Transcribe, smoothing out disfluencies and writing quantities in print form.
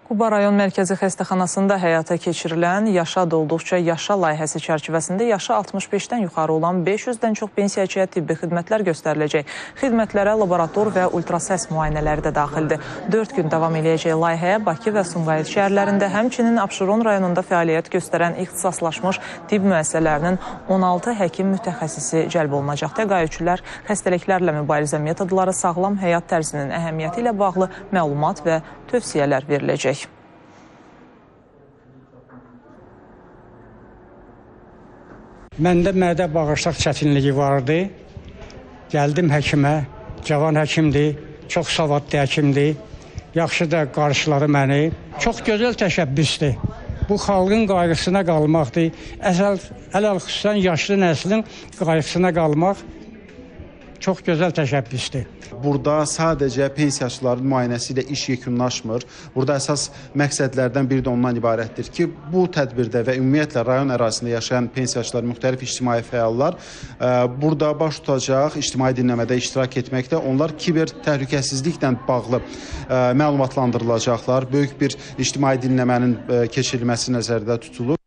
Quba rayon mərkəzi xəstəxanasında həyata keçirilən Yaşa Dolduqca Yaşa layihəsi çərçivəsində yaşı 65-dən yuxarı olan 500-dən çox pensiyacıya tibbi xidmətlər göstəriləcək. Xidmətlərə laborator və ultrasəs müayinələri də daxildir. 4 gün davam eləyəcək layihəyə Bakı və Sumqayıt şəhərlərində, həmçinin Abşeron rayonunda fəaliyyət göstərən ixtisaslaşmış tibb müəssisələrinin 16 həkim mütəxəssisi cəlb olunacaq. Təqaüdçülər xəstəliklərlə mübarizə metodları, sağlam həyat tərzinin əhəmiyyəti ilə bağlı məlumat və tövsiyələr veriləcək. Məndə mədə bağırsaq çətinliyi vardı. Gəldim həkimə, cavan həkimdir, çox savadlı həkimdir. Yaxşı da qarşıladı məni. Çox gözəl təşəbbüsdür. Bu xalqın qayğısına qalmaqdır. Xüsusən yaşlı nəslin qayğısına qalmaq çox gözəl təşəbbüsdür. Burada sadəcə pensiyaçıların müayinəsi ilə iş yekunlaşmır. Burada əsas məqsədlərdən biri də ondan ibarətdir ki, bu tədbirdə və ümumiyyətlə rayon ərazisində yaşayan pensiyaçılar, müxtəlif ictimai fəallar burada baş tutacaq, ictimai dinləmədə iştirak etməkdə. Onlar kiber təhlükəsizliklə bağlı məlumatlandırılacaqlar. Böyük bir ictimai dinləmənin keçirilməsi nəzərdə tutulur.